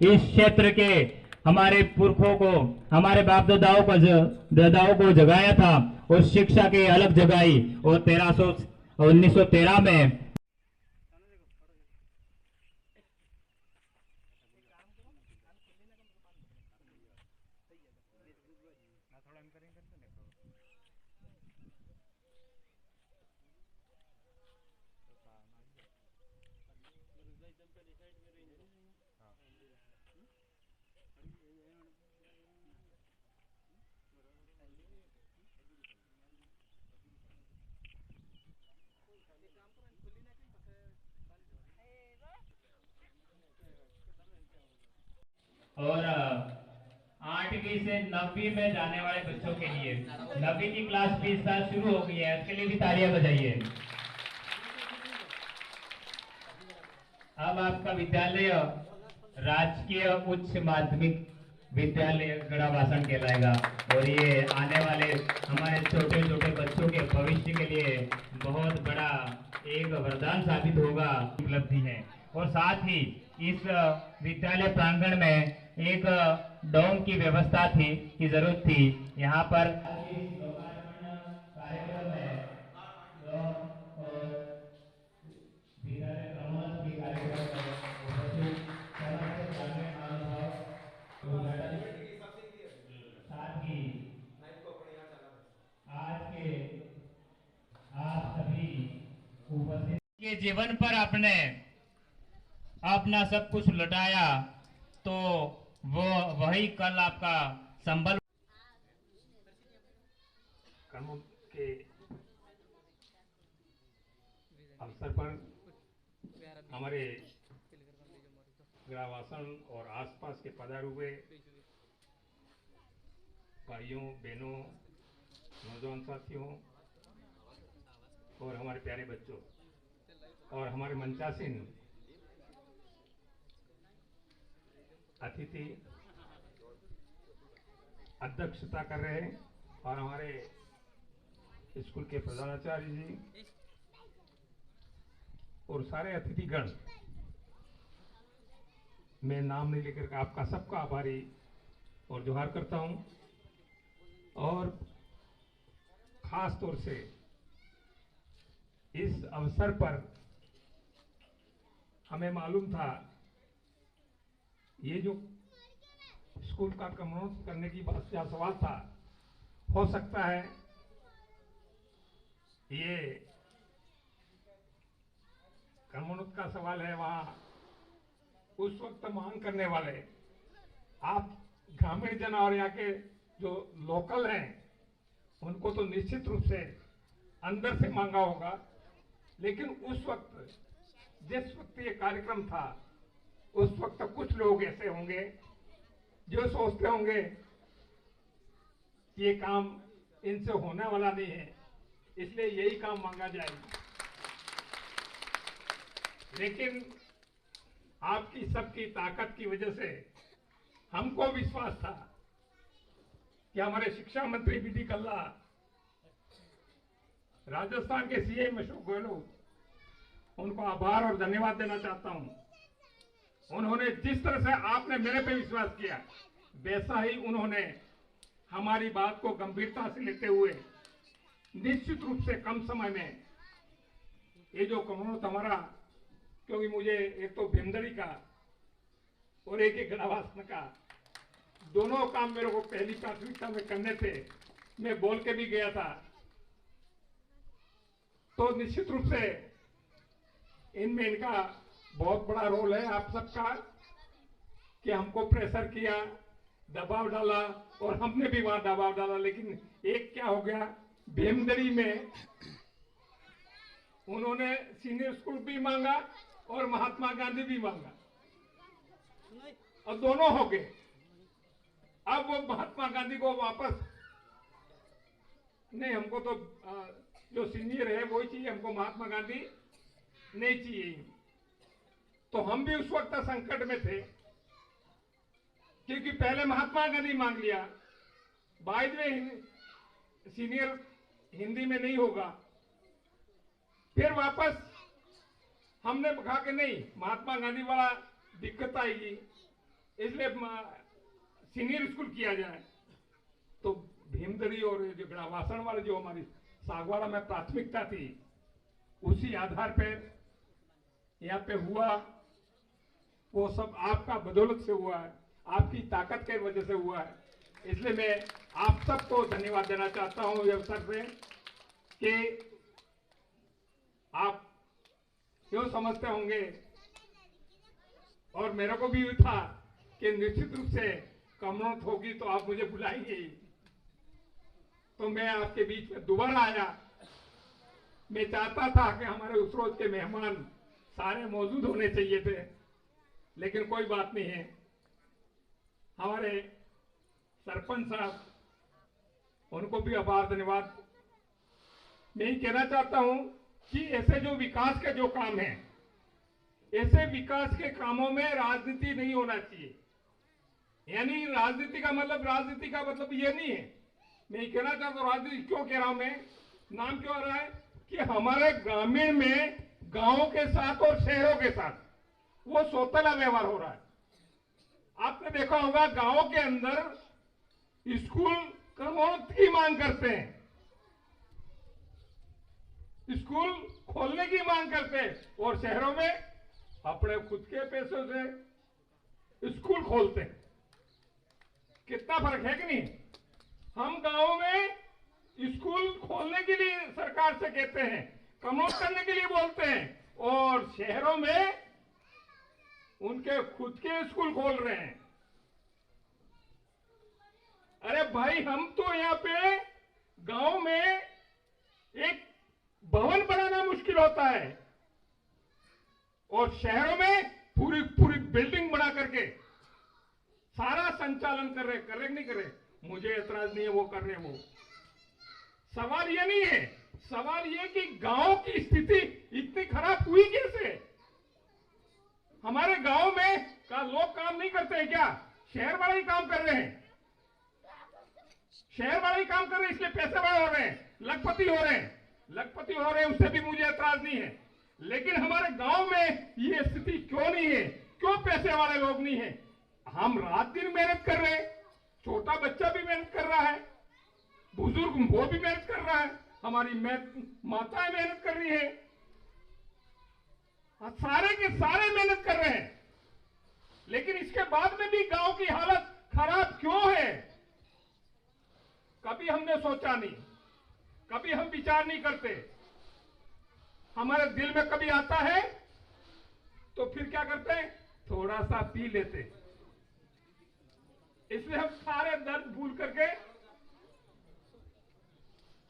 इस क्षेत्र के हमारे पुरखों को, हमारे बाप दादाओं को जगाया था और शिक्षा की अलग जगाई। और 1913 में और 8वीं से 9वीं में जाने वाले बच्चों के लिए 9वीं की क्लास भी इस साल शुरू हो गई है, उसके लिए भी तालियां बजाइए। अब आपका विद्यालय राजकीय उच्च माध्यमिक विद्यालय गढ़ावासन कहलाएगा और ये आने वाले हमारे छोटे छोटे बच्चों के भविष्य के लिए बहुत बड़ा एक वरदान साबित होगा, उपलब्धि है। और साथ ही इस विद्यालय प्रांगण में एक डोम की व्यवस्था थी, की जरूरत थी। यहाँ पर कार्यक्रम है साथ ही आज के आप सभी उपस्थित के जीवन पर आपने अपना सब कुछ लुटाया, तो वो वही कल आपका संबल कर्मों के अवसर पर हमारे गढ़ावासन और आसपास के पधारे हुए भाइयों बहनों नौजवान साथियों और हमारे प्यारे बच्चों और हमारे मंचासीन अतिथि अध्यक्षता कर रहे हैं और हमारे स्कूल के प्रधानाचार्य जी और सारे अतिथिगण, मैं नाम नहीं लेकर आपका सबका आभारी और जोहार करता हूं। और खास तौर से इस अवसर पर हमें मालूम था ये जो स्कूल का क्रमोन्नत करने की बात का सवाल था, हो सकता है ये क्रमोन्नत का सवाल है, वहां उस वक्त मांग करने वाले आप ग्रामीण जन और यहाँ के जो लोकल हैं उनको तो निश्चित रूप से अंदर से मांगा होगा, लेकिन उस वक्त जिस वक्त ये कार्यक्रम था उस वक्त कुछ लोग ऐसे होंगे जो सोचते होंगे कि ये काम इनसे होने वाला नहीं है, इसलिए यही काम मांगा जाएगा। लेकिन आपकी सबकी ताकत की वजह से हमको विश्वास था कि हमारे शिक्षा मंत्री बी डी कल्ला, राजस्थान के सीएम अशोक गहलोत, उनको आभार और धन्यवाद देना चाहता हूं। उन्होंने जिस तरह से आपने मेरे पे विश्वास किया, वैसा ही उन्होंने हमारी बात को गंभीरता से लेते हुए निश्चित रूप से कम समय में ये जो क्रमोन्नत हमारा, क्योंकि मुझे एक तो भीमदड़ी का और एक गढ़ावासन का दोनों काम मेरे को पहली प्राथमिकता में करने थे, मैं बोल के भी गया था, तो निश्चित रूप से इनमें इनका बहुत बड़ा रोल है आप सबका कि हमको प्रेशर किया, दबाव डाला और हमने भी वहां दबाव डाला। लेकिन एक क्या हो गया, भीमदड़ी में उन्होंने सीनियर स्कूल भी मांगा और महात्मा गांधी भी मांगा और दोनों हो गए। अब वो महात्मा गांधी को वापस नहीं, हमको तो जो सीनियर है वही चाहिए, हमको महात्मा गांधी नहीं चाहिए। तो हम भी उस वक्त संकट में थे क्योंकि पहले महात्मा गांधी मांग लिया, बाद में सीनियर हिंदी में नहीं होगा, फिर वापस हमने कहा कि नहीं, महात्मा गांधी वाला दिक्कत आएगी, इसलिए सीनियर स्कूल किया जाए। तो भीमदरी और जो गड़ावासन वाले जो हमारी सागवाड़ा में प्राथमिकता थी, उसी आधार पे यहाँ पे हुआ, वो सब आपका बदौलत से हुआ है, आपकी ताकत के वजह से हुआ है। इसलिए मैं आप सबको धन्यवाद देना चाहता हूं इस अवसर पे कि आप क्यों समझते होंगे, और मेरे को भी था कि निश्चित रूप से कमनौत होगी तो आप मुझे बुलाएंगे ही। तो मैं आपके बीच में दोबारा आया। मैं चाहता था कि हमारे उस रोज के मेहमान सारे मौजूद होने चाहिए थे, लेकिन कोई बात नहीं है। हमारे सरपंच साहब, उनको भी आभार धन्यवाद। मैं ये कहना चाहता हूं कि ऐसे जो विकास के जो काम हैं, ऐसे विकास के कामों में राजनीति नहीं होना चाहिए। यानी राजनीति का मतलब ये नहीं है। मैं ये कहना चाहता हूं, राजनीति क्यों कह रहा हूं मैं, नाम क्यों आ रहा है कि हमारे ग्रामीण में गांवों के साथ और शहरों के साथ वो सौतेला व्यवहार हो रहा है। आपने देखा होगा गांवों के अंदर स्कूल कमोत की मांग करते हैं, स्कूल खोलने की मांग करते हैं, और शहरों में अपने खुद के पैसों से स्कूल खोलते हैं। कितना फर्क है कि नहीं। हम गांवों में स्कूल खोलने के लिए सरकार से कहते हैं, कमोत करने के लिए बोलते हैं, और शहरों में उनके खुद के स्कूल खोल रहे हैं। अरे भाई, हम तो यहाँ पे गांव में एक भवन बनाना मुश्किल होता है, और शहरों में पूरी पूरी बिल्डिंग बना करके सारा संचालन कर रहे नहीं कर रहे। मुझे एतराज नहीं है वो कर रहे हैं। वो सवाल ये नहीं है, सवाल ये कि गांव की स्थिति इतनी खराब हुई कैसे। हमारे गांव में का लोग काम नहीं करते हैं क्या? शहर वाले ही काम कर रहे हैं। शहर वाले ही काम कर रहे हैं, इसलिए पैसे बड़े हो रहे हैं, लखपति हो रहे हैं। लखपति हो रहे हैं, उससे भी मुझे एतराज नहीं है। लेकिन हमारे गांव में ये स्थिति क्यों नहीं है? क्यों पैसे वाले लोग नहीं है? हम रात दिन मेहनत कर रहे हैं, छोटा बच्चा भी मेहनत कर रहा है, बुजुर्ग वो भी मेहनत कर रहा है, हमारी माताएं मेहनत कर रही है, सारे के सारे मेहनत कर रहे हैं। लेकिन इसके बाद में भी गांव की हालत खराब क्यों है? कभी हमने सोचा नहीं, कभी हम विचार नहीं करते। हमारे दिल में कभी आता है तो फिर क्या करते हैं? थोड़ा सा पी लेते। इसलिए हम सारे दर्द भूल करके,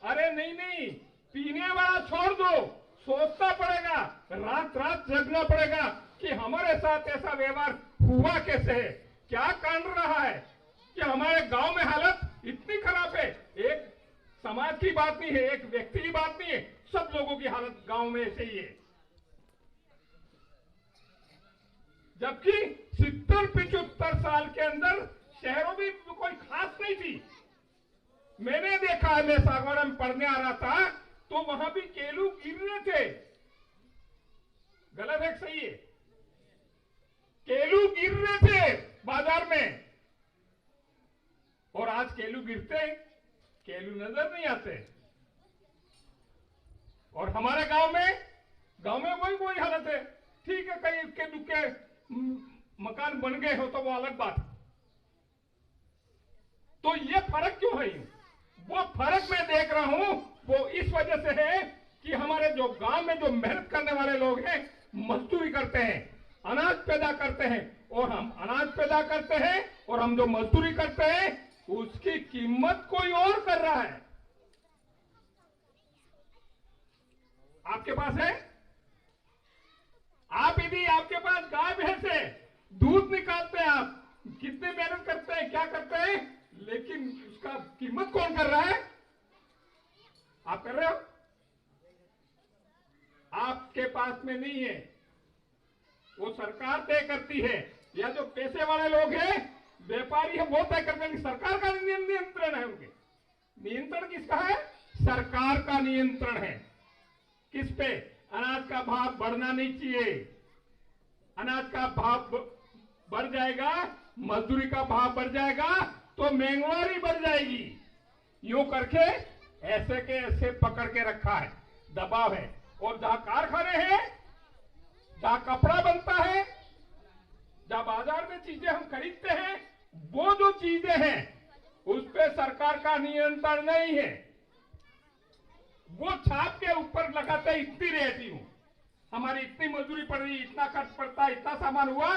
अरे नहीं, पीने वाला छोड़ दो, सोचना पड़ेगा, रात रात जगना पड़ेगा कि हमारे साथ ऐसा व्यवहार हुआ कैसे है, क्या कारण रहा है कि हमारे गांव में हालत इतनी खराब है। एक समाज की बात नहीं है, एक व्यक्ति की बात नहीं है, सब लोगों की हालत गांव में ऐसे ही है। जबकि 70-75 साल के अंदर शहरों में कोई खास नहीं थी। मैंने देखा, मैं सागवाड़ा में पढ़ने आ रहा था तो वहां भी केलू गिर रहे थे। गलत है सही है? केलू गिर रहे थे बाजार में, और आज केलू गिरते, केलू नजर नहीं आते। और हमारे गांव में वही हालत है। ठीक है, कहीं इक्के दुक्के मकान बन गए हो तो वो अलग बात। तो ये फर्क क्यों है? वो फर्क मैं देख रहा हूं, वो इस वजह से है कि हमारे जो गांव में जो मेहनत करने वाले लोग हैं, मजदूरी करते हैं, अनाज पैदा करते हैं, और हम अनाज पैदा करते हैं और हम जो मजदूरी करते हैं उसकी कीमत कोई और कर रहा है। आपके पास है, आप यदि आपके पास गाय भैंस है, दूध निकालते हैं, आप कितनी मेहनत करते हैं, क्या करते हैं, लेकिन उसका कीमत कौन कर रहा है? आप कर रहे हो? आपके पास में नहीं है, वो सरकार तय करती है, या जो पैसे वाले लोग हैं, व्यापारी है, वो तय करते हैं। सरकार का नियंत्रण है उनके। नियंत्रण किसका है? सरकार का नियंत्रण है। किस पे? अनाज का भाव बढ़ना नहीं चाहिए, अनाज का भाव बढ़ जाएगा, मजदूरी का भाव बढ़ जाएगा, तो महंगाई बढ़ जाएगी। यूं करके ऐसे के ऐसे पकड़ के रखा है, दबाव है। और जहां कारखाने हैं, जहां कपड़ा बनता है, जहां बाजार में चीजें हम खरीदते हैं, वो जो चीजें हैं उस पे सरकार का नियंत्रण नहीं है। वो छाप के ऊपर लगाते इतनी रेट हूं, हमारी इतनी मजदूरी पड़ रही, इतना खर्च पड़ता है, इतना सामान हुआ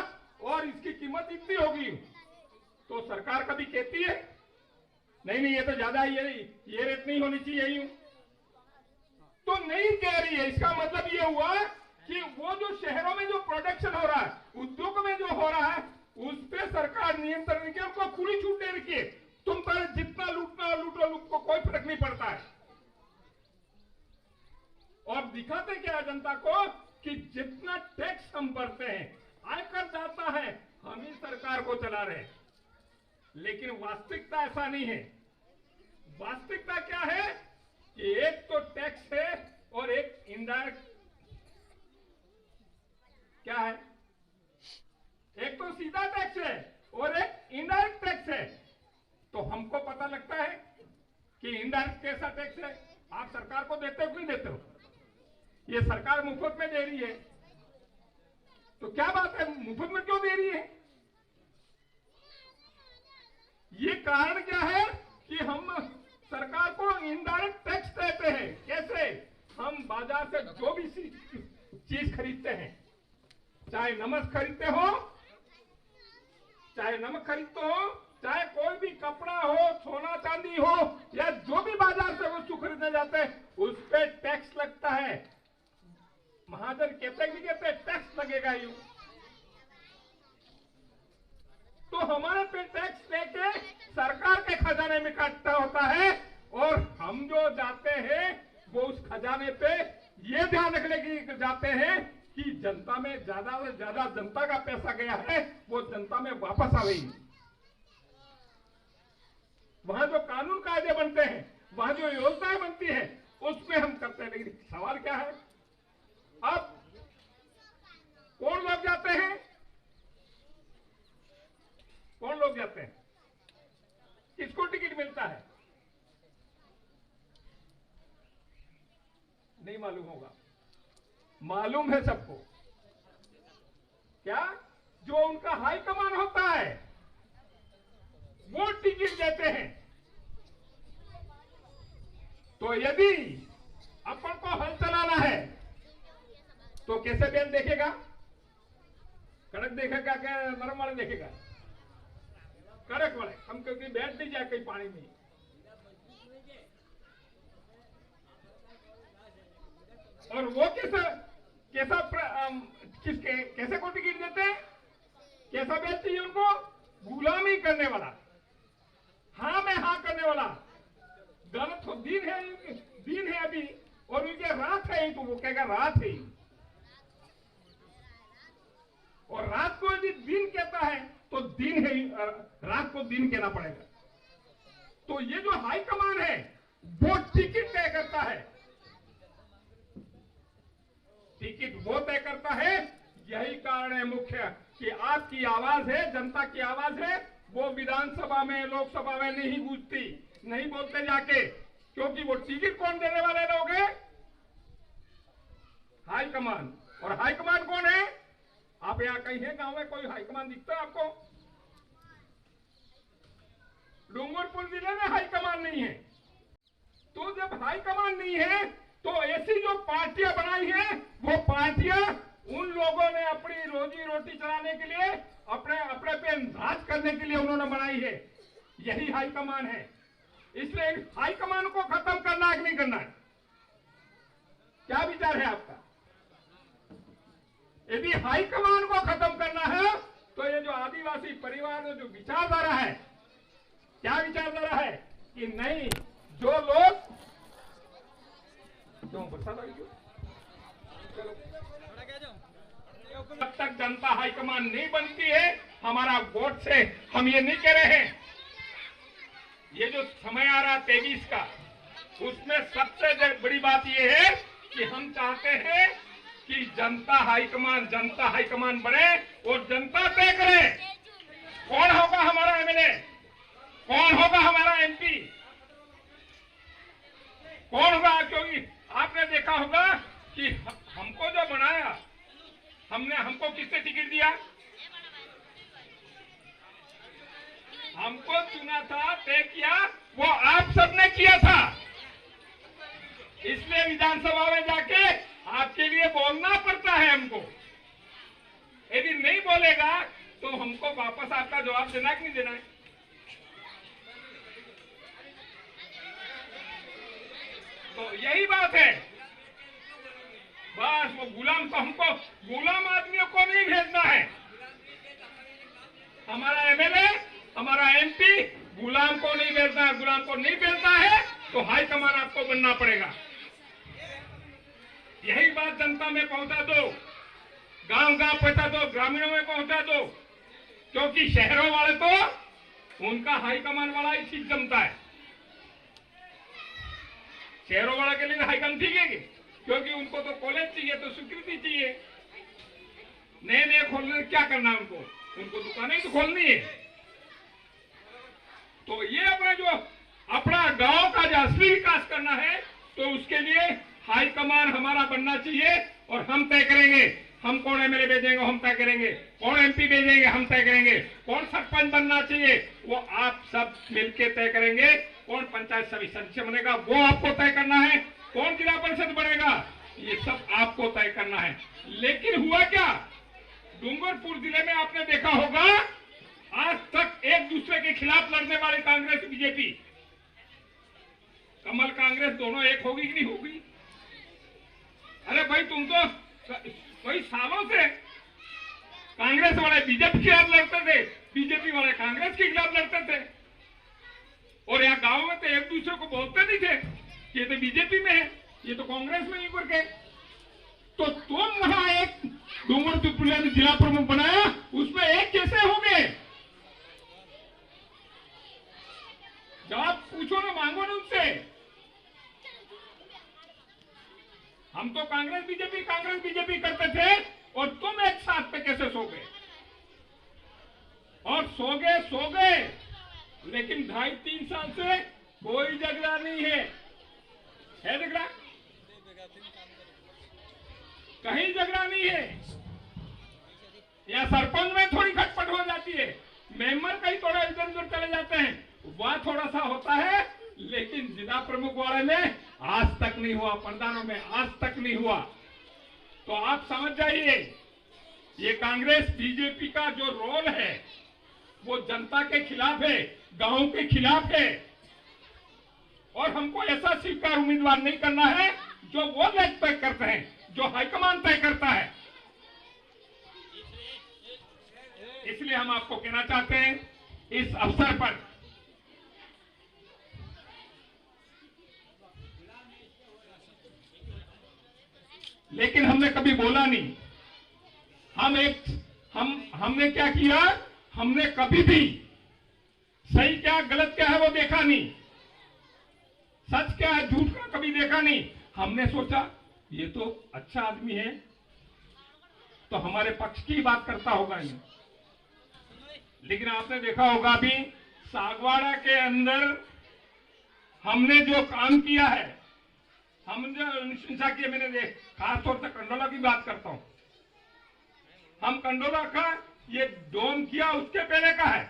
और इसकी कीमत इतनी होगी। तो सरकार कभी कहती है नहीं ये तो ज्यादा ही है, ये रेट नहीं होनी चाहिए यूं, तो नहीं कह रही है। इसका मतलब ये हुआ कि वो जो शहरों में जो प्रोडक्शन हो रहा है, उद्योग में जो हो रहा है, उस पे सरकार नियंत्रण नहीं किया, उनको खुली छूट दे रखी है। तुम पर जितना लूटना लूटो, लूट को कोई फर्क नहीं पड़ता है। और दिखाते क्या जनता को कि जितना टैक्स हम भरते हैं, आयकर जाता है, हम ही सरकार को चला रहे हैं। लेकिन वास्तविकता ऐसा नहीं है। वास्तविकता क्या है कि एक तो टैक्स है और एक इनडायरेक्ट क्या है, एक तो सीधा टैक्स है और एक इनडायरेक्ट टैक्स है। तो हमको पता लगता है कि इनडायरेक्ट कैसा टैक्स है। आप सरकार को देते हो कि नहीं देते हो? ये सरकार मुफ्त में दे रही है, तो क्या बात है, मुफ्त में क्यों दे रही है? ये कारण क्या है कि हम सरकार को इनडायरेक्ट टैक्स देते हैं। कैसे? हम बाजार से जो भी चीज खरीदते हैं, चाहे नमक खरीदते हो, चाहे कोई भी कपड़ा हो, सोना चांदी हो, या जो भी बाजार से वस्तु खरीदने जाते हैं, उस पे टैक्स लगता है। महाजन कहते नहीं कहते टैक्स लगेगा यूं, तो हमारे पे टैक्स लेके सरकार के खजाने में इकट्ठा होता है, और हम जो जाते हैं वो उस खजाने पे ये ध्यान रखने के जाते हैं कि जनता में ज्यादा से ज्यादा जनता का पैसा गया है, वो जनता में वापस आवे। वहां जो कानून कायदे बनते हैं, वहां जो योजनाएं बनती है, उसमें हम करते हैं। लेकिन सवाल क्या है, अब कौन लोग जाते हैं, कौन लोग जाते हैं, किसको टिकट मिलता है? नहीं मालूम होगा, मालूम है सबको। क्या? जो उनका हाई कमान होता है वो टिकट देते हैं। तो यदि अपन को हल चलाना है तो कैसे बैल देखेगा? कड़क देखेगा क्या नरम वाले देखेगा? कड़क वाले। हम क्योंकि बैठ नहीं जाए कहीं पानी में, और वो कैसे को टिकट देते हैं? कैसा बैच चाहिए उनको? गुलामी करने वाला, हाँ में हाँ करने वाला। गलत हो, दिन है अभी, और उनके रात है ही, तो वो कहेगा रात है ही, और रात को यदि दिन कहता है तो दिन है ही, रात को दिन कहना पड़ेगा। तो ये जो हाई कमान है वो टिकट तय करता है, टिकट वो तय करता है। यही कारण है मुख्य कि आपकी आवाज है, जनता की आवाज है, वो विधानसभा में, लोकसभा में नहीं गूंजती, नहीं बोलते जाके, क्योंकि वो टिकट कौन देने वाले लोग हैं? हाईकमान। और हाईकमान कौन है? आप यहां कहीं है गांव में कोई हाईकमान दिखता है आपको? डूंगरपुर जिले में हाईकमान नहीं है। तो जब हाईकमान नहीं है तो ऐसी जो पार्टियां बनाई हैं, वो पार्टियां उन लोगों ने अपनी रोजी रोटी चलाने के लिए, अपने पे राज करने के लिए उन्होंने बनाई है। यही हाईकमान है। इसलिए हाईकमान को खत्म करना है कि नहीं करना है? क्या विचार है आपका? यदि हाईकमान को खत्म करना है तो ये जो आदिवासी परिवार में जो विचारधारा है, क्या विचारधारा है कि नहीं, जो लोग जब तक जनता हाईकमान नहीं बनती है, हमारा वोट से हम ये नहीं कह रहे हैं। ये जो समय आ रहा 23 का, उसमें सबसे बड़ी बात ये है कि हम चाहते हैं कि जनता हाईकमान बने और जनता तय करे कौन होगा हमारा एमएलए, कौन होगा हमारा एमपी, कौन होगा। क्योंकि आपने देखा होगा कि हमको जो बनाया, हमको किसने टिकट दिया, हमको चुना था, तय किया, वो आप सबने किया था। इसलिए विधानसभा में जाके आपके लिए बोलना पड़ता है हमको। यदि नहीं बोलेगा तो हमको वापस आपका जवाब देना कि नहीं देना है। तो यही बात है, बस वो गुलाम, तो हमको गुलाम आदमियों को नहीं भेजना है। हमारा एमएलए, हमारा एमपी गुलाम को नहीं भेजना है। गुलाम को नहीं भेजना है तो हाईकमान आपको बनना पड़ेगा। यही बात जनता में पहुंचा दो, गांव गांव पहुंचा दो, ग्रामीणों में पहुंचा दो। क्योंकि शहरों वाले तो उनका हाईकमान वाला ही ठीक जमता है। शहरों वाले के लिए हाईकमान ठीक है, क्योंकि उनको तो कॉलेज चाहिए, तो स्वीकृति चाहिए। नए नए खोलने क्या करना है उनको दुकानें ही तो खोलनी है। तो ये अपना गांव का जो असली विकास करना है, तो उसके लिए हाईकमान हमारा बनना चाहिए। और हम तय करेंगे हम कौन एमएलए भेजेंगे, हम तय करेंगे कौन एमपी भेजेंगे, हम तय करेंगे कौन सरपंच बनना चाहिए, वो आप सब मिलके तय करेंगे। कौन पंचायत सदस्य बनेगा वो आपको तय करना है, कौन जिला परिषद बनेगा ये सब आपको तय करना है। लेकिन हुआ क्या, डूंगरपुर जिले में आपने देखा होगा, आज तक एक दूसरे के खिलाफ लड़ने वाली कांग्रेस बीजेपी, कमल कांग्रेस दोनों एक होगी कि नहीं होगी। अरे भाई तुम तो कई सालों से कांग्रेस वाले बीजेपी के खिलाफ लड़ते थे, बीजेपी वाले कांग्रेस के खिलाफ लड़ते थे, और यहाँ गांव में तो एक दूसरे को बोलते नहीं थे कि ये तो बीजेपी में है, ये तो कांग्रेस में ही करके। तो तुम वहां एक डूंगरपुर में जिला प्रमुख बनाया, उसमें एक कैसे हो गए, जवाब पूछो ना, मांगो ना उनसे। हम तो कांग्रेस बीजेपी करते थे, और तुम एक साथ पे कैसे सो गए। और सो गए, लेकिन 2.5-3 साल से कोई झगड़ा नहीं है झगड़ा, कहीं झगड़ा नहीं है। या सरपंच में थोड़ी खटपट हो जाती है, मेंबर कहीं थोड़ा इधर उधर चले जाते हैं, वह थोड़ा सा होता है, लेकिन जिला प्रमुख वाले में आज तक नहीं हुआ, प्रधानों में आज तक नहीं हुआ। तो आप समझ जाइए, ये कांग्रेस बीजेपी का जो रोल है वो जनता के खिलाफ है, गांव के खिलाफ है। और हमको ऐसा स्वीकार उम्मीदवार नहीं करना है जो वो लोग तय करते हैं, जो हाईकमान तय करता है। इसलिए हम आपको कहना चाहते हैं इस अवसर पर, लेकिन हमने कभी बोला नहीं। हमने क्या किया, हमने कभी भी सही क्या गलत क्या है वो देखा नहीं, सच क्या है झूठ का कभी देखा नहीं। हमने सोचा ये तो अच्छा आदमी है, तो हमारे पक्ष की बात करता होगा ये। लेकिन आपने देखा होगा अभी सागवाड़ा के अंदर हमने जो काम किया है, हम जो अनुशंसा की, मैंने खासतौर से कंडोला की बात करता हूं। हम कंडोला का ये डोम किया उसके पहले का है,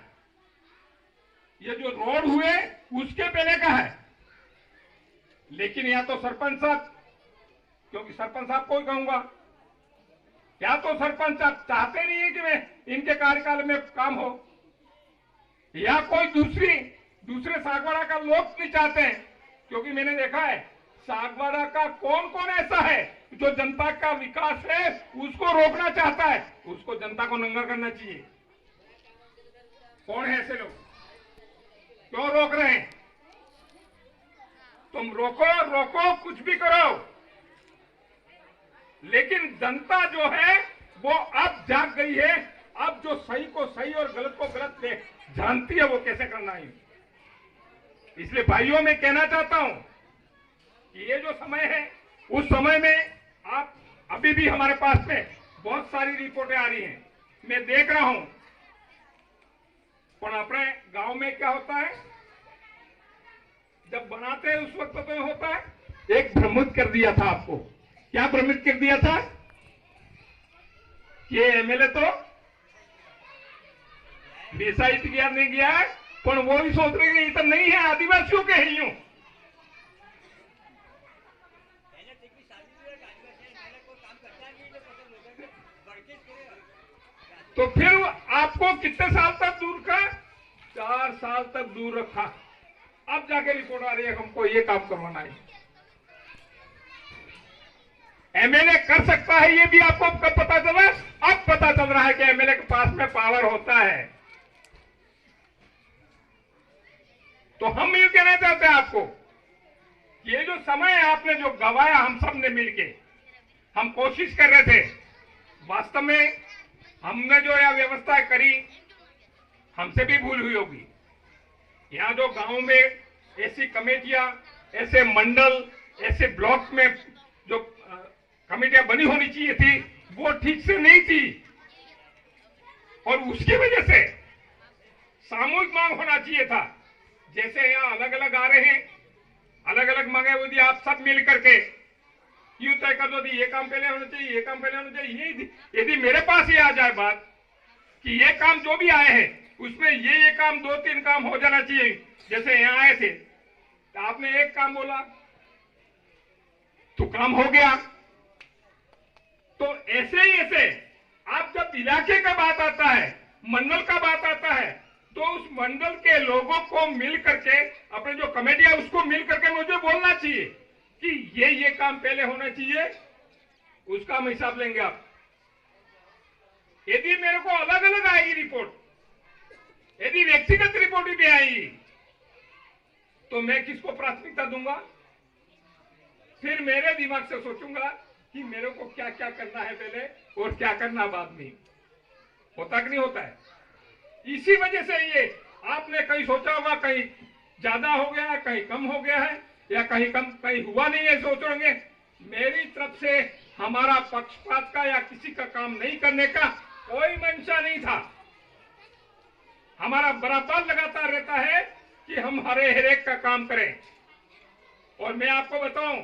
ये जो रोड हुए उसके पहले का है। लेकिन या तो सरपंच साहब, क्योंकि सरपंच साहब को ही कहूंगा, या तो सरपंच साहब चाहते नहीं है कि मैं इनके कार्यकाल में काम हो, या कोई दूसरे सागवाड़ा का लोग नहीं चाहते हैं। क्योंकि मैंने देखा है सागवाड़ा का कौन कौन ऐसा है जो जनता का विकास है उसको रोकना चाहता है, उसको जनता को नंगा करना चाहिए। कौन है ऐसे लोग, क्यों रोक रहे हैं? तुम रोको कुछ भी करो, लेकिन जनता जो है वो अब जाग गई है। अब जो सही को सही और गलत को गलत जानती है वो कैसे करना है। इसलिए भाइयों मैं कहना चाहता हूं कि ये जो समय है उस समय में आप अभी भी हमारे पास में बहुत सारी रिपोर्टें आ रही हैं, मैं देख रहा हूं। पर अपने गांव में क्या होता है, जब बनाते हैं उस वक्त तो होता है, एक भ्रमित कर दिया था आपको। क्या भ्रमित कर दिया था? ये एमएलए तो बेसा इतिहास नहीं गया है, पर वो भी सोच रहे हैं ये तो नहीं है, आदिवासियों के ही यूं। तो फिर आपको कितने साल तक दूर का? 4 साल तक दूर रखा। अब जाके रिपोर्ट आ रही है हमको ये काम करवाना है। एमएलए कर सकता है, ये भी आपको कब पता चला? अब पता चल रहा है कि एमएलए के पास में पावर होता है। तो हम ये कहना चाहते हैं आपको, ये जो समय आपने जो गवाया हम सब ने मिलके, हम कोशिश कर रहे थे, वास्तव में हमने जो यह व्यवस्था करी हमसे भी भूल हुई होगी। यहाँ जो गांव में ऐसी कमेटियां, ऐसे मंडल, ऐसे ब्लॉक में जो कमेटियां बनी होनी चाहिए थी, वो ठीक से नहीं थी, और उसकी वजह से सामूहिक मांग होना चाहिए था। जैसे यहाँ अलग अलग आ रहे हैं, अलग अलग मांगे हुई, आप सब मिल करके यूं तय कर दो, ये काम पहले होना चाहिए, ये काम पहले होना चाहिए। यदि मेरे पास ये आ जाए बात कि ये काम जो भी आए हैं उसमें ये काम 2-3 काम हो जाना चाहिए, जैसे यहाँ आए थे तो आपने एक काम बोला तो काम हो गया। तो ऐसे ही ऐसे आप जब इलाके का बात आता है, मंडल का बात आता है, तो उस मंडल के लोगों को मिल करके, अपने जो कमेटी है उसको मिल करके मुझे बोलना चाहिए कि ये काम पहले होना चाहिए, उसका हम हिसाब लेंगे आप। यदि मेरे को अलग अलग आएगी रिपोर्ट, यदि व्यक्तिगत रिपोर्ट भी आएगी, तो मैं किसको प्राथमिकता दूंगा? फिर मेरे दिमाग से सोचूंगा कि मेरे को क्या क्या करना है पहले और क्या करना बाद में। होता कि नहीं होता है? इसी वजह से ये आपने कहीं सोचा होगा कहीं ज्यादा हो गया है, कहीं कम हो गया है, या कहीं कम कहीं हुआ नहीं है, सोच रहे होंगे। मेरी तरफ से हमारा पक्षपात का या किसी का काम नहीं करने का कोई मंशा नहीं था। हमारा बराबर लगातार रहता है कि हम हर एक का काम करें। और मैं आपको बताऊं,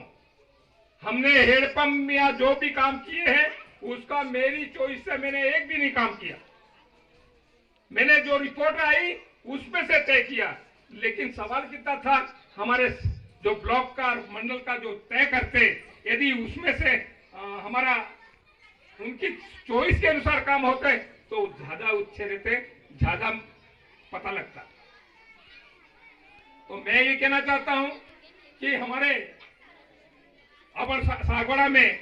हमने हेडपंप या जो भी काम किए हैं उसका मेरी चॉइस से मैंने एक भी नहीं काम किया। मैंने जो रिपोर्ट आई उसमें से तय किया, लेकिन सवाल कितना था, हमारे जो ब्लॉक का मंडल का जो तय करते, यदि उसमें से हमारा उनकी चॉइस के अनुसार काम होते तो ज्यादा अच्छे रहते, ज्यादा पता लगता। तो मैं ये कहना चाहता हूं कि हमारे अब सागवाड़ा में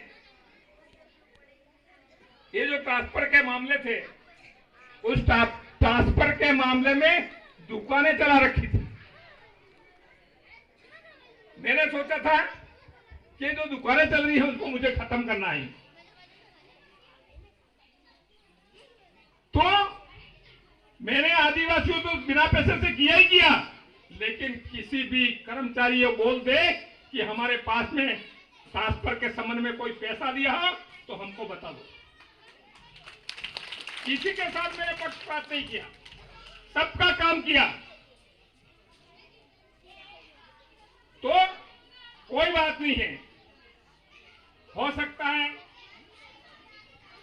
ये जो ट्रांसफर के मामले थे, उस ट्रांसफर के मामले में दुकानें चला रखी थी। मैंने सोचा था कि जो दुकानें चल रही है उसको मुझे खत्म करना है। तो मैंने आदिवासियों तो बिना पैसे से किया ही किया, लेकिन किसी भी कर्मचारी को बोल दे कि हमारे पास में ट्रांसफर के संबंध में कोई पैसा दिया हो तो हमको बता दो। किसी के साथ मैंने पक्षपात नहीं किया, सबका काम किया। तो कोई बात नहीं है, हो सकता है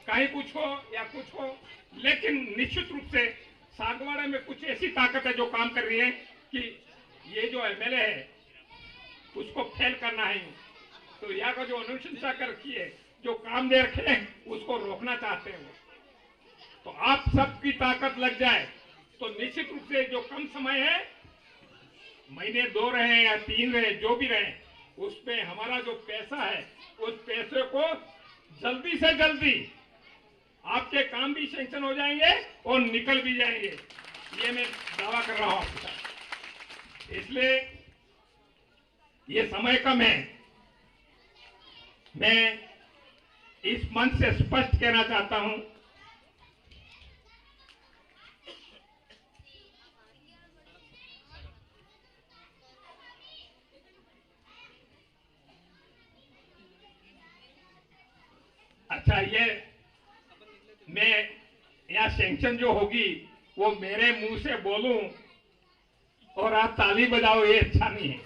कहीं कुछ हो या कुछ हो, लेकिन निश्चित रूप से सागवाड़ा में कुछ ऐसी ताकत है जो काम कर रही है कि ये जो एमएलए है उसको फेल करना है। तो यहाँ का जो अनुशंसा कर रखी है, जो काम दे रखे हैं, उसको रोकना चाहते हैं। तो आप सबकी ताकत लग जाए तो निश्चित रूप से जो कम समय है, महीने 2 रहे या 3 रहे, जो भी रहे, उसमें हमारा जो पैसा है उस पैसे को जल्दी से जल्दी आपके काम भी सैंक्शन हो जाएंगे और निकल भी जाएंगे, ये मैं दावा कर रहा हूं आपके साथ। इसलिए ये समय कम है, मैं इस मंच से स्पष्ट कहना चाहता हूं अच्छा, ये मैं यहाँ सैंक्शन जो होगी वो मेरे मुंह से बोलूं और आप ताली बजाओ, ये अच्छा नहीं है।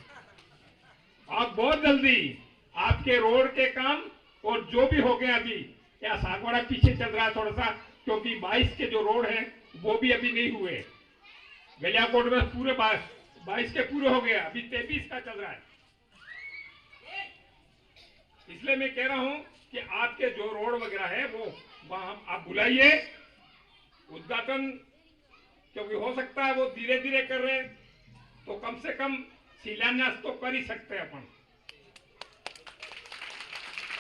आप बहुत जल्दी आपके रोड के काम और जो भी हो गए अभी, या सागवाड़ा पीछे चल रहा है थोड़ा सा, क्योंक't 22 के जो रोड हैं वो भी अभी नहीं हुए। गलियाकोट में पूरे 22 के पूरे हो गए, अभी 23 का चल रहा है। इसलिए मैं कह रहा हूं कि आपके जो रोड वगैरह है वो वहां आप बुलाइए उद्घाटन, क्योंकि हो सकता है वो धीरे धीरे कर रहे हैं, तो कम से कम शिलान्यास तो कर ही सकते हैं अपन।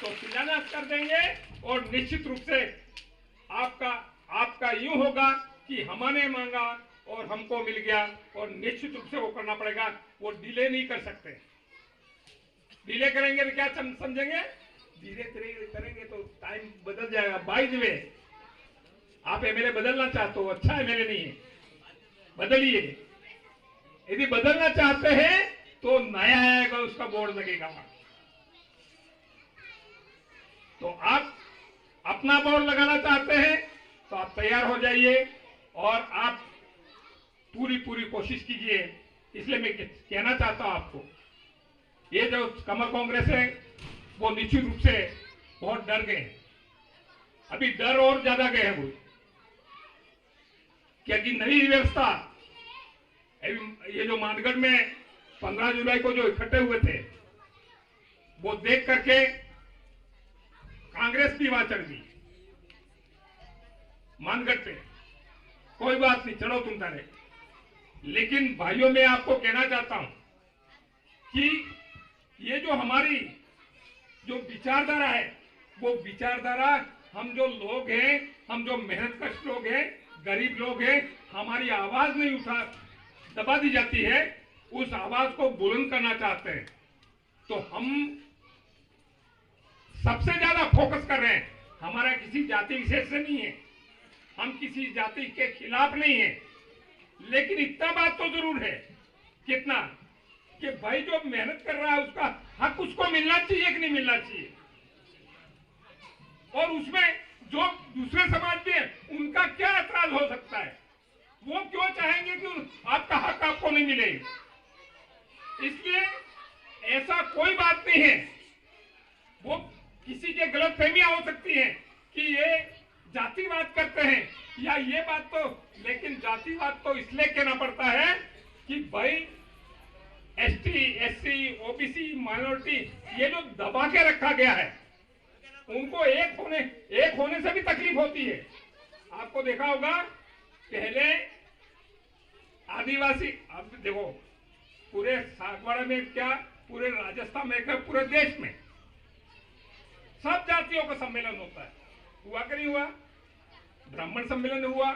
तो शिलान्यास कर देंगे और निश्चित रूप से आपका यूं होगा कि हमने मांगा और हमको मिल गया, और निश्चित रूप से वो करना पड़ेगा। वो डिले नहीं कर सकते। डिले करेंगे तो क्या समझेंगे, धीरे धीरे करेंगे तो टाइम बदल जाएगा। बाय द वे, आप एमएलए बदलना चाहते हो, अच्छा एमएलए नहीं है, बदलिए। यदि बदलना चाहते हैं तो नया आएगा, उसका बोर्ड लगेगा। तो आप अपना बोर्ड लगाना चाहते हैं तो आप तैयार हो जाइए और आप पूरी कोशिश कीजिए। इसलिए मैं कहना चाहता हूं आपको, ये जो कमल कांग्रेस है वो निश्चित रूप से बहुत डर गए। अभी डर और ज्यादा गए हैं वो, क्योंकि नई व्यवस्था, ये जो मानगढ़ में 15 जुलाई को जो इकट्ठे हुए थे वो देख करके कांग्रेस भी वहां चढ़ गई मानगढ़ पे। कोई बात नहीं, चढ़ो तुम तारे। लेकिन भाइयों, मैं आपको कहना चाहता हूं कि ये जो हमारी जो विचारधारा है, वो विचारधारा, हम जो लोग हैं, हम जो मेहनतकश लोग हैं, गरीब लोग हैं, हमारी आवाज नहीं दबा दी जाती है, उस आवाज को बुलंद करना चाहते हैं। तो हम सबसे ज्यादा फोकस कर रहे हैं, हमारा किसी जाति विशेष से नहीं है, हम किसी जाति के खिलाफ नहीं है, लेकिन इतना बात तो जरूर है, कितना कि भाई जो मेहनत कर रहा है उसका हक उसको मिलना चाहिए कि नहीं मिलना चाहिए। और उसमें जो दूसरे समाज में उनका क्या ऐतराज हो सकता है, वो क्यों चाहेंगे कि आपका हक आपको नहीं मिले। इसलिए ऐसा कोई बात नहीं है, वो किसी के गलतफहमियां हो सकती हैं कि ये जातिवाद करते हैं या ये बात, तो लेकिन जातिवाद तो इसलिए कहना पड़ता है कि भाई एसटी, एससी, ओबीसी, माइनॉरिटी, ये जो दबा के रखा गया है, उनको एक होने से भी तकलीफ होती है। आपको देखा होगा पहले आदिवासी, अब देखो पूरे सागवाड़ा में क्या, पूरे राजस्थान में क्या, पूरे देश में सब जातियों का सम्मेलन होता है। हुआ कि नहीं हुआ? ब्राह्मण सम्मेलन हुआ,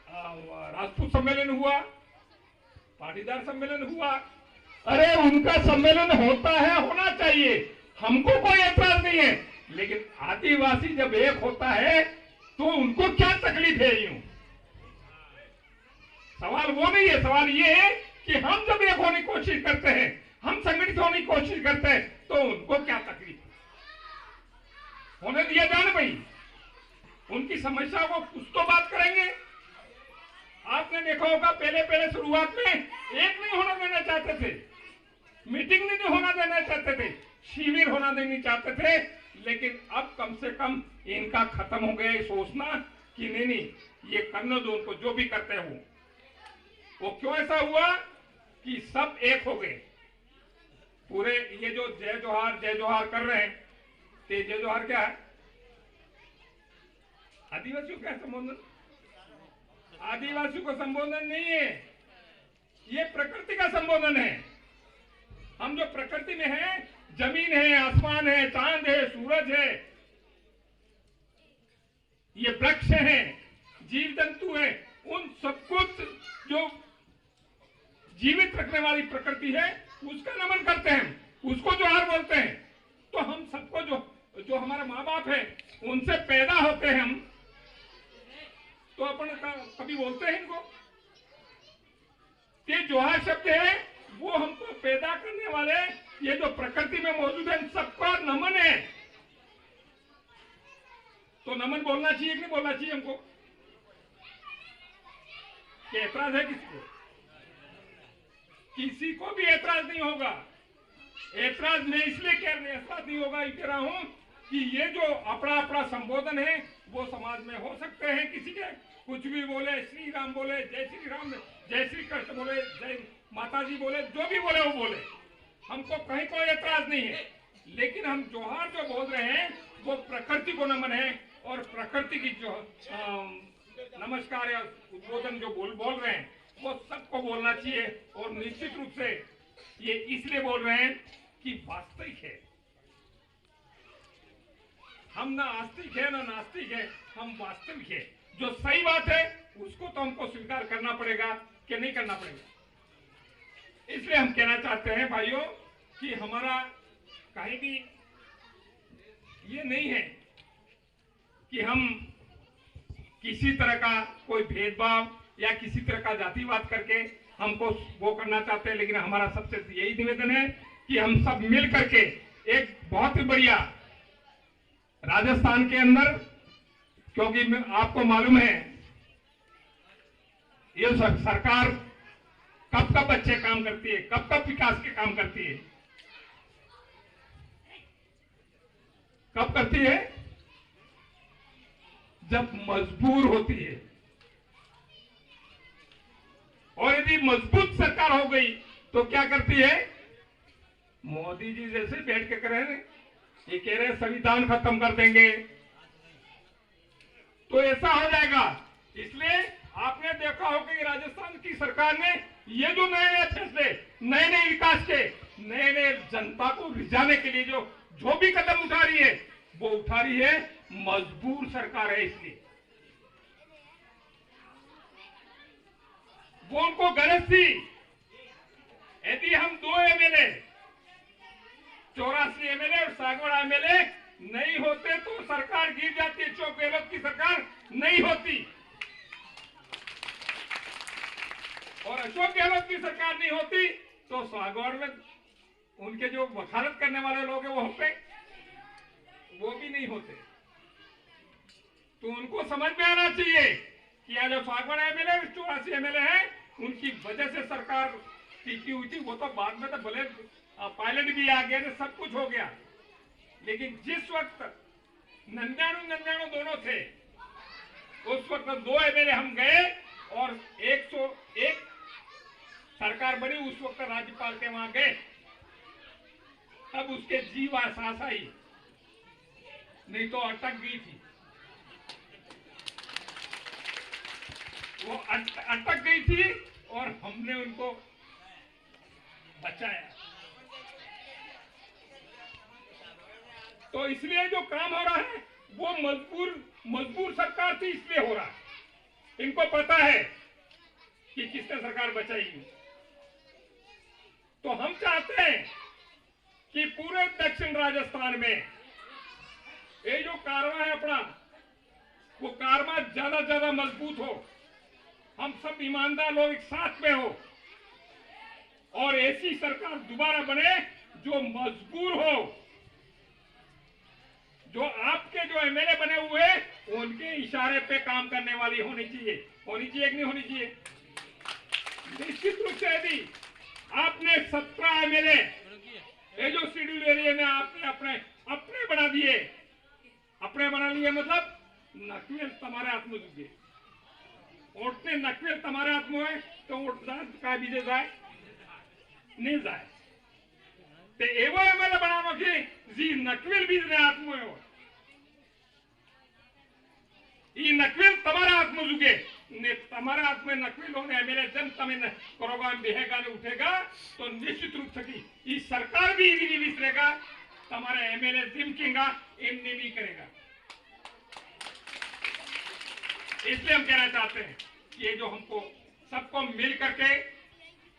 राजपूत सम्मेलन हुआ, पाटीदार सम्मेलन हुआ। अरे उनका सम्मेलन होता है, होना चाहिए, हमको कोई ऐतराज नहीं है। लेकिन आदिवासी जब एक होता है तो उनको क्या तकलीफ है? यूं सवाल वो नहीं है, सवाल ये है कि हम जब एक होने की कोशिश करते हैं, हम संगठित होने की कोशिश करते हैं, तो उनको क्या तकलीफ है? होने दिया जाए भाई, उनकी समस्या को कुछ तो बात करेंगे। आपने देखा होगा पहले शुरुआत में एक नहीं होना देना चाहते थे, मीटिंग नहीं होना देना चाहते थे, शिविर होना देना चाहते थे, लेकिन अब कम से कम इनका खत्म हो गया सोचना कि नहीं ये करने दो उनको, जो भी करते हैं वो क्यों ऐसा हुआ कि सब एक हो गए। पूरे ये जो जय जोहार कर रहे हैं, तो जय जोहार क्या है? आदिवासियों का संबोधन, आदिवासियों का संबोधन नहीं है, ये प्रकृति का संबोधन है। हम जो प्रकृति में हैं, जमीन है, आसमान है, चांद है, सूरज है, ये वृक्ष हैं, जीव जंतु हैं, उन सब कुछ जो जीवित रखने वाली प्रकृति है उसका नमन करते हैं, उसको जोहार बोलते हैं। तो हम सबको जो हमारे माँ बाप है उनसे पैदा होते हैं हम, तो अपन कभी बोलते हैं इनको कि जोहार शब्द है वो हमको पैदा करने वाले ये जो प्रकृति में मौजूद है सबका नमन है। तो नमन बोलना चाहिए कि नहीं बोलना चाहिए हमको? क्या ऐतराज है किसी को? किसी को भी ऐतराज नहीं होगा। ऐतराज मैं इसलिए ऐतराज नहीं होगा कह रहा हूं कि ये जो अपना अपना संबोधन है वो समाज में हो सकते हैं, किसी के कुछ भी बोले, श्री राम बोले, जय श्री राम, जय श्री कृष्ण बोले, जय माता जी बोले, जो भी बोले वो बोले, हमको कहीं कोई ऐतराज नहीं है। लेकिन हम जोहार जो बोल रहे हैं वो प्रकृति को नमन है, और प्रकृति की जो नमस्कार या उद्बोधन जो बोल रहे हैं वो सबको बोलना चाहिए। और निश्चित रूप से ये इसलिए बोल रहे हैं कि वास्तविक है, हम ना आस्तिक है ना नास्तिक है, हम वास्तविक है। जो सही बात है उसको तो हमको स्वीकार करना पड़ेगा कि नहीं करना पड़ेगा। इसलिए हम कहना चाहते हैं भाइयों कि हमारा कहीं भी ये नहीं है कि हम किसी तरह का कोई भेदभाव या किसी तरह का जातिवाद करके हमको वो करना चाहते हैं। लेकिन हमारा सबसे यही निवेदन है कि हम सब मिल करके एक बहुत ही बढ़िया राजस्थान के अंदर, क्योंकि आपको मालूम है ये सरकार कब कब अच्छे काम करती है, कब कब विकास के काम करती है, कब करती है? जब मजबूर होती है। और यदि मजबूत सरकार हो गई तो क्या करती है? मोदी जी जैसे बैठ के कह रहे हैं, ये कह रहे हैं संविधान खत्म कर देंगे, तो ऐसा हो जाएगा। इसलिए आपने देखा होगा कि राजस्थान की सरकार ने ये जो नए नए फैसले, नए नए विकास के, नए नए जनता को रिझाने के लिए जो भी कदम उठा रही है वो उठा रही है, मजबूर सरकार है। इसलिए वो उनको गरज थी। यदि हम 2 एमएलए, 84 एमएलए और सागवाड़ा एमएलए नहीं होते तो सरकार गिर जाती, अशोक गहलोत की सरकार नहीं होती। और अशोक गहलोत की सरकार नहीं होती तो सागवाड़ में उनके जो वकालत करने वाले लोग हैं वो होते, वो भी नहीं होते। तो उनको समझ में आना चाहिए कि आज जो सागवाड़ा एमएलए 84 एमएलए है उनकी वजह से सरकार टिकी हुई थी। वो तो बाद में तो भले पायलट भी आ गया, सब कुछ हो गया, लेकिन जिस वक्त 99 दोनों थे उस वक्त 2 एमएलए हम गए और 101 सरकार बनी। उस वक्त राज्यपाल के वहां गए, तब उसके जीव सांस आई, नहीं तो अटक गई थी। वो अटक गई थी और हमने उनको बचाया। तो इसलिए जो काम हो रहा है वो मजबूर सरकार थी, इसलिए हो रहा है। इनको पता है कि किसने सरकार बचाई। तो हम चाहते हैं कि पूरे दक्षिण राजस्थान में ये जो कारवा है अपना, वो कारवा ज्यादा ज्यादा मजबूत हो, हम सब ईमानदार लोग एक साथ में हो और ऐसी सरकार दोबारा बने जो मजबूर हो, जो आपके जो एमएलए बने हुए उनके इशारे पे काम करने वाली होनी चाहिए कि नहीं होनी चाहिए? निश्चित रूप से यदि आपने 17 एमएलए ये जो शेड्यूल एरिया में आपने अपने बना दिए, अपने बना लिए, मतलब नकवेल तुम्हारे हाथ में जुगे, उठने नकवेल तुम्हारे हाथ में है तो उठ का बीजे जाए नहीं जाए। ते एवं एमएलए बनानो की जी नकवेल बीजने हाथ में हो, ये नकवेल तुम्हारे हाथ में जुगे ने तुम्हारे हाथ में नकवेल होने एमएलए जन तमें करोगा बेहेगा ने उठेगा तो निश्चित रूप से ये सरकार भी नहीं विसरेगा, तुम्हारे एमएलए जिमकेगा एमने भी करेगा। इसलिए हम कहना चाहते हैं कि ये जो हमको सबको मिल करके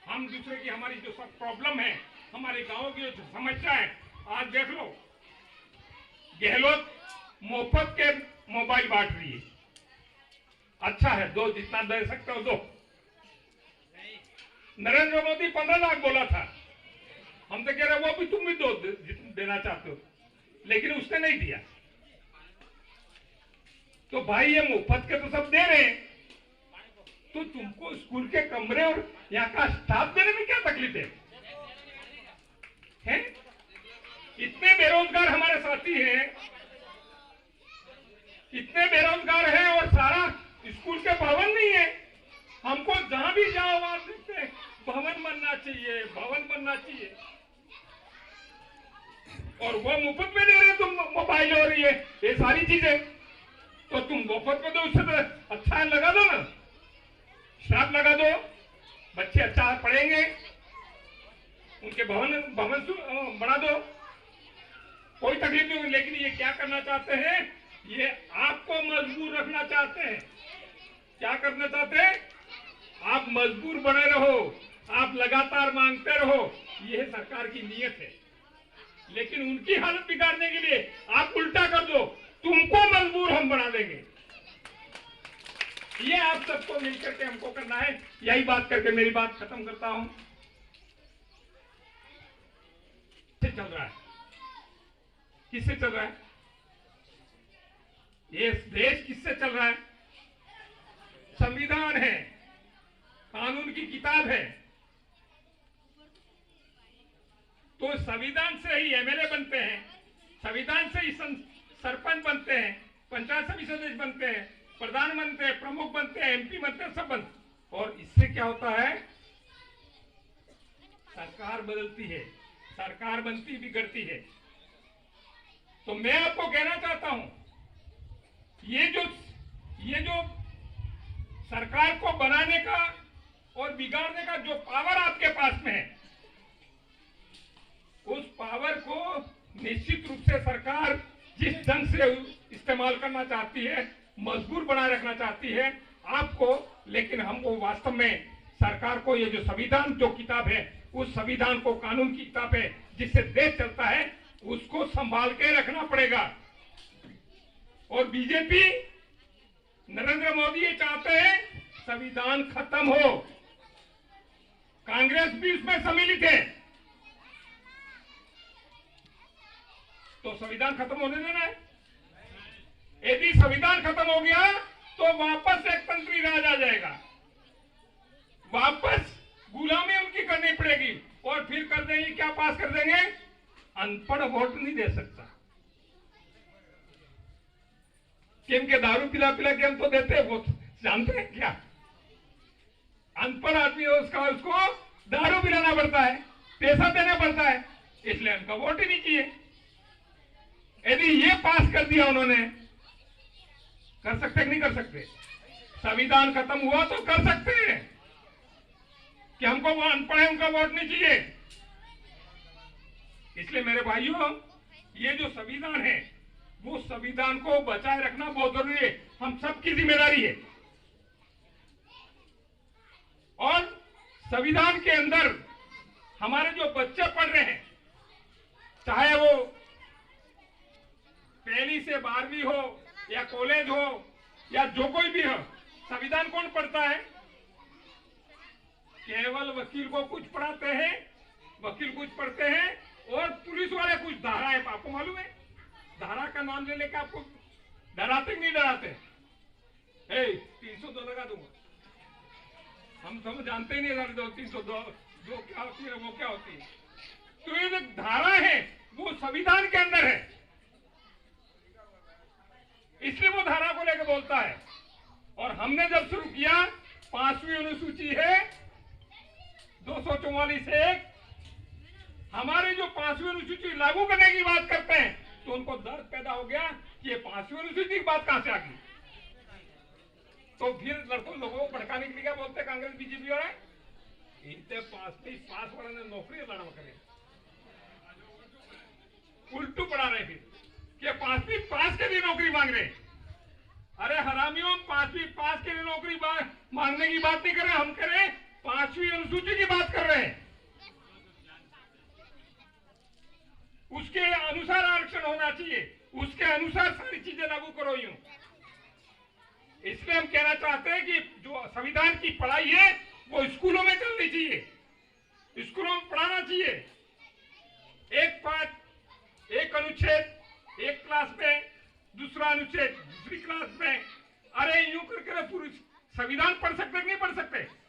हम दूसरे की, हमारी जो सब प्रॉब्लम है, हमारे गांव की जो समस्या है, आज देख लो गहलोत मुफ्त के मोबाइल बांट रही है। अच्छा है, दो, जितना दे सकते हो दो। नरेंद्र मोदी 15 लाख बोला था, हम तो कह रहे वो भी तुम भी दो जितना देना चाहते हो, लेकिन उसने नहीं दिया। तो भाई ये मुफ्त के तो सब दे रहे हैं, तो तुमको स्कूल के कमरे और यहाँ का स्टाफ देने में क्या तकलीफ है? इतने बेरोजगार हमारे साथी हैं, इतने बेरोजगार हैं और सारा स्कूल के भवन नहीं है। हमको जहां भी जाओ वहां देखते हैं भवन बनना चाहिए, भवन बनना चाहिए, और वो मुफ्त में दे रहे हैं। तुम मोबाइल और ये सारी चीजें तो तुम मुफ्त में दो, उससे तो अच्छा लगा दो ना, स्टाफ लगा दो, बच्चे अच्छा पढ़ेंगे, उनके भवन बना दो, कोई तकलीफ नहीं होगी। लेकिन ये क्या करना चाहते हैं, ये आपको मजबूर रखना चाहते हैं। क्या करना चाहते हैं? आप मजबूर बने रहो, आप लगातार मांगते रहो, यह सरकार की नीयत है। लेकिन उनकी हालत बिगाड़ने के लिए आप उल्टा कर दो, तुमको मजबूर हम बना देंगे। ये आप सबको मिलकर के हमको करना है। यही बात करके मेरी बात खत्म करता हूं। चल रहा है, किससे चल रहा है? ये देश किससे चल रहा है? संविधान है, कानून की किताब है। तो संविधान से ही एमएलए बनते हैं, संविधान से ही सरपंच बनते हैं, पंचायत समिति सदस्य बनते हैं, प्रधान बनते हैं, प्रमुख बनते हैं, एमपी बनते हैं, सब बनते। और इससे क्या होता है? सरकार बदलती है, सरकार बनती बिगड़ती है। तो मैं आपको कहना चाहता हूं, ये जो सरकार को बनाने का और बिगाड़ने का जो पावर आपके पास में है, उस पावर को निश्चित रूप से सरकार जिस ढंग से इस्तेमाल करना चाहती है, मजबूर बनाए रखना चाहती है आपको। लेकिन हमको वास्तव में सरकार को ये जो संविधान जो किताब है, उस संविधान को, कानून की किताब है जिससे देश चलता है, उसको संभाल के रखना पड़ेगा। और बीजेपी, नरेंद्र मोदी ये चाहते हैं संविधान खत्म हो, कांग्रेस भी उसमें सम्मिलित है। तो संविधान खत्म होने देना है। यदि संविधान खत्म हो गया तो वापस एक तंत्री राज आ जाएगा, वापस गुलामी उनकी करनी पड़ेगी। और फिर कर देंगे, क्या पास कर देंगे? अनपढ़ वोट नहीं दे सकता। क्योंकि दारू पिला पिला के हम तो देते हैं वोट, जानते हैं क्या? अनपढ़ आदमी है, उसको दारू पिलाना पड़ता है, पैसा देना पड़ता है, इसलिए उनका वोट ही नहीं चाहिए। यदि ये पास कर दिया उन्होंने, कर सकते कि नहीं कर सकते? संविधान खत्म हुआ तो कर सकते हैं कि हमको वो अनपढ़ है, उनका वोट नहीं चाहिए। इसलिए मेरे भाइयों, ये जो संविधान है, वो संविधान को बचाए रखना बहुत जरूरी है, हम सबकी जिम्मेदारी है। और संविधान के अंदर हमारे जो बच्चे पढ़ रहे हैं, चाहे वो पहली से 12वीं हो या कॉलेज हो या जो कोई भी हो, संविधान कौन पढ़ता है? केवल वकील को कुछ पढ़ाते हैं, वकील कुछ पढ़ते हैं और पुलिस वाले कुछ धाराएं। आपको मालूम है, धारा का नाम ले लेकर आपको डराते नहीं डराते? 302 लगा दूंगा, हम जानते ही नहीं 302 जो क्या होती है, वो क्या होती है। तो ये जो धारा है वो संविधान के अंदर है, इसलिए वो धारा को लेकर बोलता है। और हमने जब शुरू किया, 5वीं अनुसूची है 244(1), हमारे जो 5वीं अनुसूची लागू करने की बात करते हैं तो उनको दर्द पैदा हो गया कि ये 5वीं अनुसूची की बात कहां से आ गई। तो फिर लोगों को भड़काने के लिए क्या बोलते, कांग्रेस बीजेपी और इतने 5वीं पास वाले ने नौकरी लड़ा करे, उल्टू पढ़ा रहे फिर कि 5वीं पास के लिए नौकरी मांग रहे। अरे हरामियों, 5वीं पास के लिए नौकरी मांगने की बात नहीं कर रहे, हम करें 5वीं अनुसूची की बात कर रहे हैं। उसके अनुसार आरक्षण होना चाहिए, उसके अनुसार सारी चीजें लागू करो यूं। इसलिए हम कहना चाहते हैं कि जो संविधान की पढ़ाई है वो स्कूलों में चलनी चाहिए, स्कूलों में पढ़ाना चाहिए। एक पाठ, एक अनुच्छेद एक क्लास में दूसरा अनुच्छेद दूसरी क्लास में, अरे यूं करके पूरी संविधान पढ़ सकते कि नहीं पढ़ सकते?